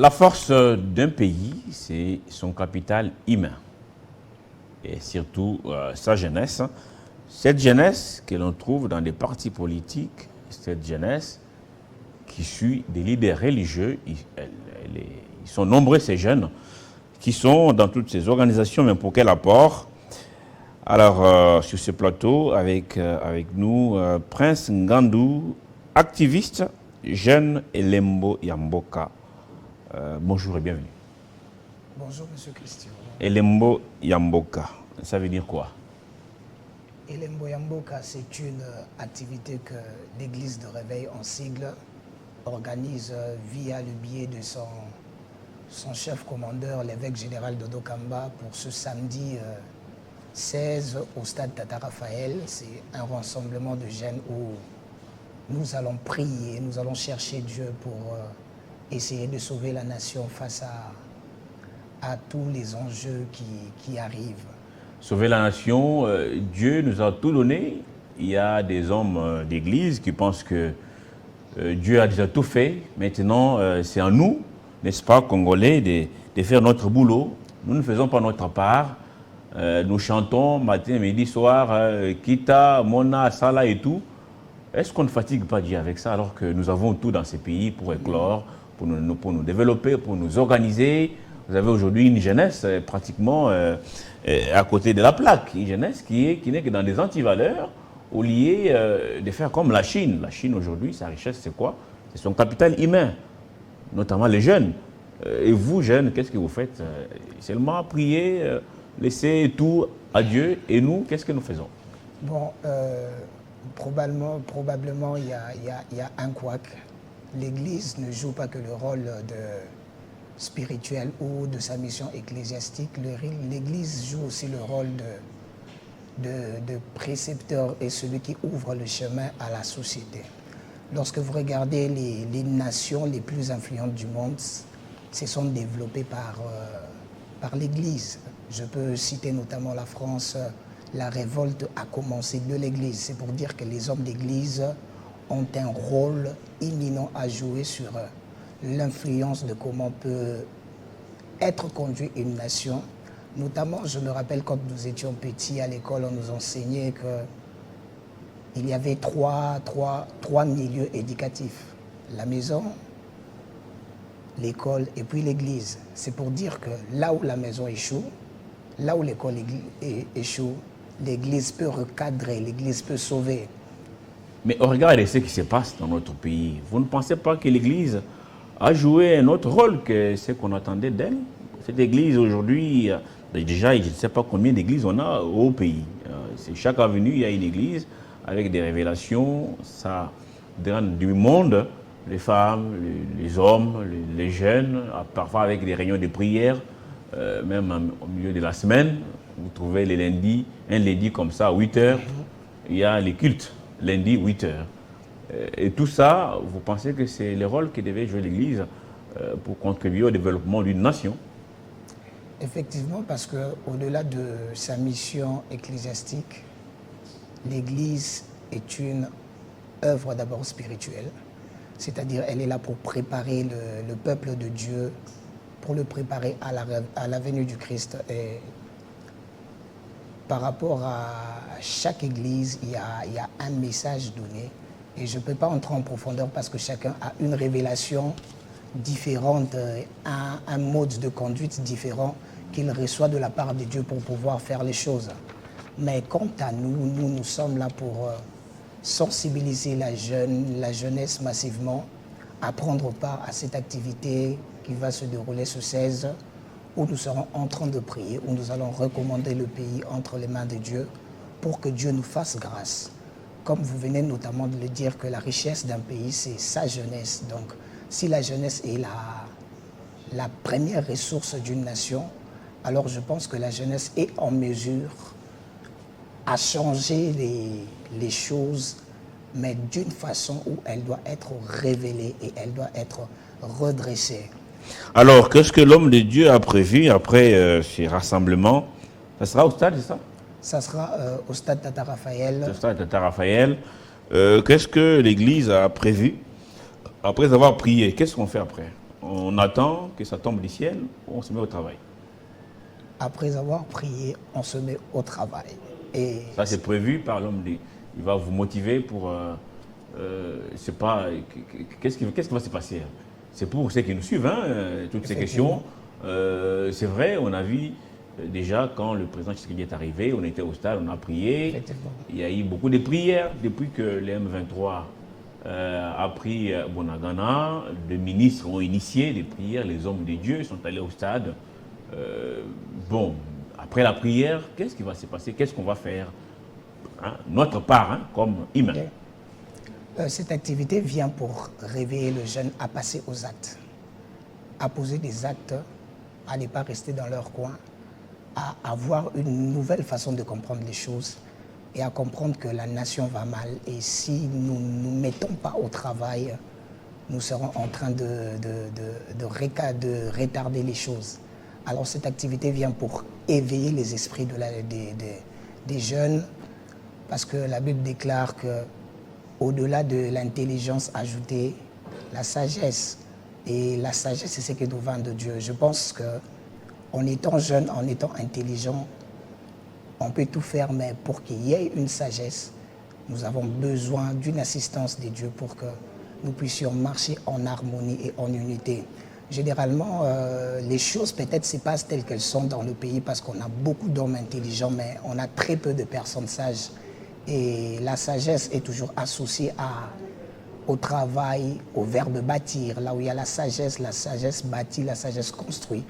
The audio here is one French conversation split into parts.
La force d'un pays, c'est son capital humain et surtout sa jeunesse. Cette jeunesse que l'on trouve dans des partis politiques, cette jeunesse qui suit des leaders religieux, ils sont nombreux ces jeunes qui sont dans toutes ces organisations, mais pour quel apport? Alors, sur ce plateau, avec nous, Prince Ngandou, activiste, jeune Elembo Yamboka. Bonjour et bienvenue. Bonjour, Monsieur Christian. Elembo Yamboka, ça veut dire quoi? Elembo Yamboka, c'est une activité que l'Église de Réveil en sigle organise via le biais de son chef commandeur, l'évêque général Dodo Kamba, pour ce samedi 16 au stade Tata Raphaël. C'est un rassemblement de jeunes où nous allons prier, nous allons chercher Dieu pour essayer de sauver la nation face à tous les enjeux qui arrivent. Sauver la nation, Dieu nous a tout donné. Il y a des hommes d'église qui pensent que Dieu a déjà tout fait. Maintenant, c'est à nous, n'est-ce pas, Congolais, de faire notre boulot. Nous ne faisons pas notre part. Nous chantons matin, midi, soir, Kita, Mona, Sala et tout. Est-ce qu'on ne fatigue pas Dieu avec ça alors que nous avons tout dans ces pays pour éclore, pour nous développer, pour nous organiser? Vous avez aujourd'hui une jeunesse pratiquement à côté de la plaque. Une jeunesse qui n'est que dans des antivaleurs au lieu de faire comme la Chine. La Chine aujourd'hui, sa richesse c'est quoi? C'est son capital humain, notamment les jeunes. Et vous, jeunes, qu'est-ce que vous faites? Seulement prier, laisser tout à Dieu. Et nous, qu'est-ce que nous faisons? Bon, probablement il y a un couac. L'Église ne joue pas que le rôle de spirituel ou de sa mission ecclésiastique. L'Église joue aussi le rôle de précepteur et celui qui ouvre le chemin à la société. Lorsque vous regardez les nations les plus influentes du monde, se sont développées par l'Église. Je peux citer notamment la France. La révolte a commencé de l'Église. C'est pour dire que les hommes d'Église ont un rôle imminent à jouer sur l'influence de comment peut être conduite une nation. Notamment, je me rappelle quand nous étions petits à l'école, on nous enseignait qu'il y avait trois milieux éducatifs. La maison, l'école et puis l'église. C'est pour dire que là où la maison échoue, là où l'école échoue, l'église peut recadrer, l'église peut sauver. Mais au regard de ce qui se passe dans notre pays, vous ne pensez pas que l'église a joué un autre rôle que ce qu'on attendait d'elle? Cette église aujourd'hui, déjà je ne sais pas combien d'églises on a au pays. Chaque avenue, il y a une église avec des révélations. Ça donne du monde, les femmes, les hommes, les jeunes, parfois avec des réunions de prière, même au milieu de la semaine. Vous trouvez les lundis, un lundi comme ça, à 8 h, il y a les cultes, lundi, 8 h. Et tout ça, vous pensez que c'est le rôle que devait jouer l'Église pour contribuer au développement d'une nation? Effectivement, parce qu'au-delà de sa mission ecclésiastique, l'Église est une œuvre d'abord spirituelle, c'est-à-dire elle est là pour préparer le peuple de Dieu, pour le préparer à la venue du Christ. Et par rapport à chaque Église, il y a un message donné. Et je ne peux pas entrer en profondeur parce que chacun a une révélation différente, un mode de conduite différent qu'il reçoit de la part de Dieu pour pouvoir faire les choses. Mais quant à nous, nous sommes là pour sensibiliser la jeunesse massivement à prendre part à cette activité qui va se dérouler ce 16, où nous serons en train de prier, où nous allons recommander le pays entre les mains de Dieu pour que Dieu nous fasse grâce. Comme vous venez notamment de le dire, que la richesse d'un pays, c'est sa jeunesse. Donc, si la jeunesse est la première ressource d'une nation, alors je pense que la jeunesse est en mesure à changer les choses, mais d'une façon où elle doit être révélée et elle doit être redressée. Alors, qu'est-ce que l'homme de Dieu a prévu après ces rassemblements? Ça sera au stade, c'est ça? Ça sera au stade Tata Raphaël. Au stade Tata Raphaël. Qu'est-ce que l'Église a prévu après avoir prié? Qu'est-ce qu'on fait après? on attend que ça tombe du ciel, on se met au travail. Après avoir prié, on se met au travail. Et Ça, c'est prévu par l'homme. Il va vous motiver pour... c'est pas... Qu'est-ce qui va se passer? C'est pour ceux qui nous suivent, hein, toutes ces questions. C'est vrai, on a vu déjà quand le président Tshisekedi est arrivé, on était au stade, on a prié. Il y a eu beaucoup de prières depuis que les M23 a pris Bunagana. Les ministres ont initié des prières, les hommes de Dieu sont allés au stade. Bon, après la prière, qu'est-ce qui va se passer? Qu'est-ce qu'on va faire, hein? Notre part, hein, comme humain. Cette activité vient pour réveiller le jeune à passer aux actes, à poser des actes, à ne pas rester dans leur coin, à avoir une nouvelle façon de comprendre les choses et à comprendre que la nation va mal. Et si nous ne nous mettons pas au travail, nous serons en train de retarder les choses. Alors cette activité vient pour éveiller les esprits des jeunes, parce que la Bible déclare que au-delà de l'intelligence ajoutée, la sagesse. Et la sagesse, c'est ce qui nous vient de Dieu. Je pense qu'en étant jeune, en étant intelligent, on peut tout faire, mais pour qu'il y ait une sagesse, nous avons besoin d'une assistance de Dieu pour que nous puissions marcher en harmonie et en unité. Généralement, les choses peut-être se passent telles qu'elles sont dans le pays parce qu'on a beaucoup d'hommes intelligents, mais on a très peu de personnes sages. Et la sagesse est toujours associée au travail, au verbe bâtir. Là où il y a la sagesse bâtit, la sagesse construit.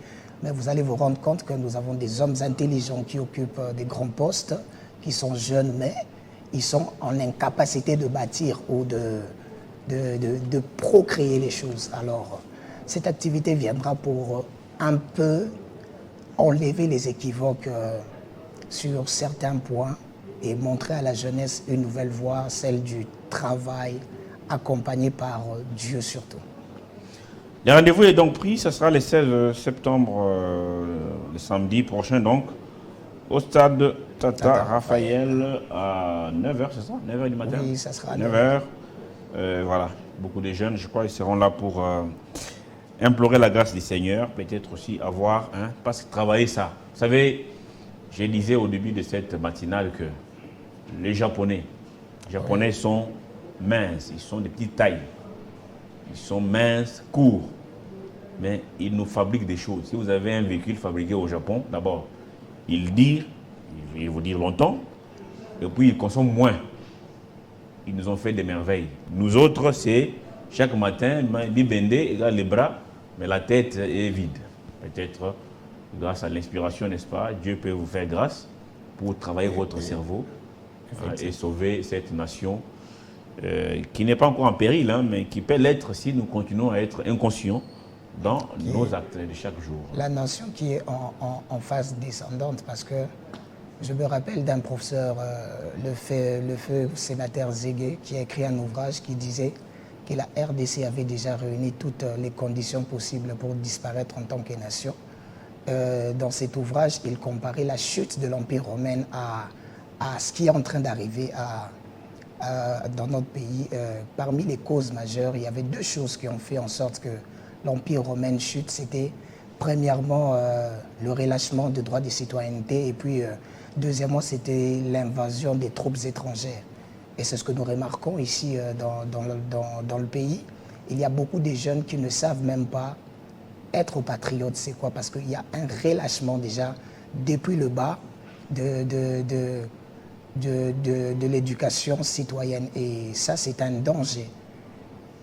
Mais vous allez vous rendre compte que nous avons des hommes intelligents qui occupent des grands postes, qui sont jeunes, mais ils sont en incapacité de bâtir ou de procréer les choses. Alors, cette activité viendra pour un peu enlever les équivoques sur certains points et montrer à la jeunesse une nouvelle voie, celle du travail, accompagné par Dieu surtout. Le rendez-vous est donc pris, ce sera le 16 septembre, le samedi prochain donc, au stade Tata Raphaël à 9h, c'est ça? 9h du matin? Oui, ça sera à 9h. Voilà, beaucoup de jeunes, je crois, ils seront là pour implorer la grâce du Seigneur, peut-être aussi avoir, hein, parce que travailler ça. Vous savez, je disais au début de cette matinale que les Japonais sont minces, ils sont de petites tailles. Ils sont minces, courts, mais ils nous fabriquent des choses. Si vous avez un véhicule fabriqué au Japon, d'abord, il vous dire longtemps, et puis il consomme moins. Ils nous ont fait des merveilles. Nous autres, c'est chaque matin, Bibende égale les bras, mais la tête est vide. Peut-être grâce à l'inspiration, n'est-ce pas, Dieu peut vous faire grâce pour travailler votre cerveau et sauver cette nation qui n'est pas encore en péril, hein, mais qui peut l'être si nous continuons à être inconscients dans nos actes de chaque jour. La nation qui est en phase descendante, parce que je me rappelle d'un professeur, le feu sénateur Zégué, qui a écrit un ouvrage qui disait que la RDC avait déjà réuni toutes les conditions possibles pour disparaître en tant que nation. Dans cet ouvrage, il comparait la chute de l'Empire romain à ce qui est en train d'arriver dans notre pays. Parmi les causes majeures, il y avait deux choses qui ont fait en sorte que l'Empire romain chute. C'était premièrement le relâchement des droits de citoyenneté et puis deuxièmement, c'était l'invasion des troupes étrangères. Et c'est ce que nous remarquons ici dans le pays. Il y a beaucoup de jeunes qui ne savent même pas être patriote, c'est quoi? Parce qu'il y a un relâchement déjà depuis le bas de l'éducation citoyenne. Et ça, c'est un danger.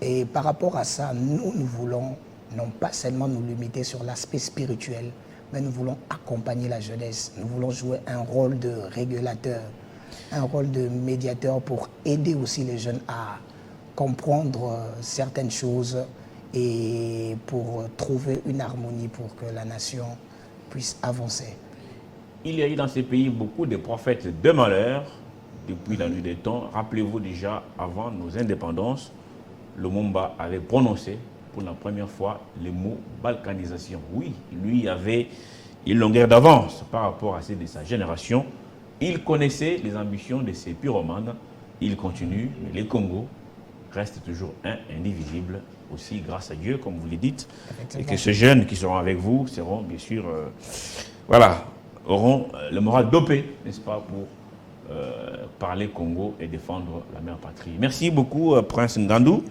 Et par rapport à ça, nous voulons non pas seulement nous limiter sur l'aspect spirituel, mais nous voulons accompagner la jeunesse. Nous voulons jouer un rôle de régulateur, un rôle de médiateur pour aider aussi les jeunes à comprendre certaines choses et pour trouver une harmonie pour que la nation puisse avancer. Il y a eu dans ces pays beaucoup de prophètes de malheur depuis la nuit des temps. Rappelez-vous déjà, avant nos indépendances, Lumumba avait prononcé pour la première fois le mot balkanisation. Oui, lui avait une longueur d'avance par rapport à celle de sa génération. Il connaissait les ambitions de ses pyromanes. Il continue, mais le Congo reste toujours un, indivisible aussi grâce à Dieu, comme vous le dites, et que ces jeunes qui seront avec vous seront bien sûr, auront le moral dopé, n'est-ce pas, pour parler Congo et défendre la mère patrie. Merci beaucoup, Prince Ngandou,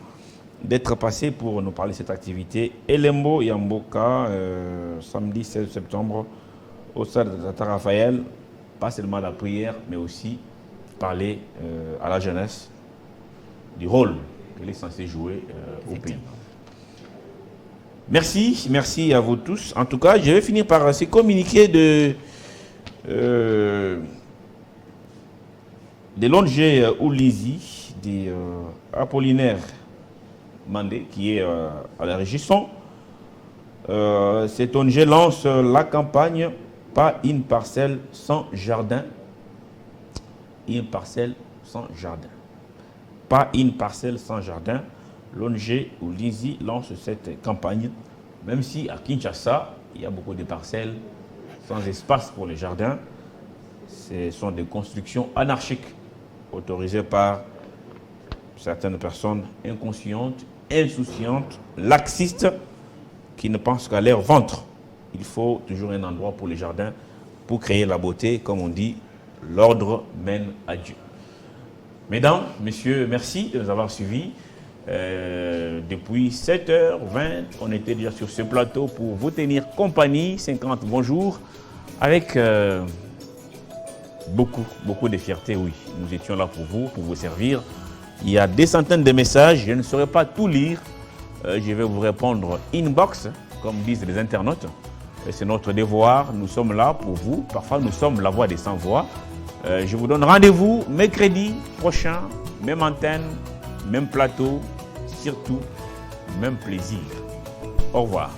d'être passé pour nous parler de cette activité. Elembo Yamboka, samedi 16 septembre, au stade de Tata Raphaël, pas seulement la prière, mais aussi parler à la jeunesse du rôle qu'elle est censée jouer au pays. Merci à vous tous. En tout cas, je vais finir par ces communiqués de l'ONG Oulizi, de Apollinaire Mandé, qui est à la régie son. Cette ONG lance la campagne « Pas une parcelle sans jardin ». Une parcelle sans jardin. Pas une parcelle sans jardin. L'ONG Oulizi lance cette campagne, même si à Kinshasa, il y a beaucoup de parcelles sans espace pour les jardins. Ce sont des constructions anarchiques autorisées par certaines personnes inconscientes, insouciantes, laxistes, qui ne pensent qu'à leur ventre. Il faut toujours un endroit pour les jardins pour créer la beauté, comme on dit, l'ordre mène à Dieu. Mesdames, messieurs, merci de nous avoir suivis. Depuis 7h20, on était déjà sur ce plateau pour vous tenir compagnie. 50 bonjours, avec beaucoup de fierté, oui. Nous étions là pour vous servir. Il y a des centaines de messages, je ne saurais pas tout lire. Je vais vous répondre inbox, comme disent les internautes. C'est notre devoir, nous sommes là pour vous. Parfois, nous sommes la voix des sans-voix. Je vous donne rendez-vous mercredi prochain, même antenne, même plateau, surtout, même plaisir. Au revoir.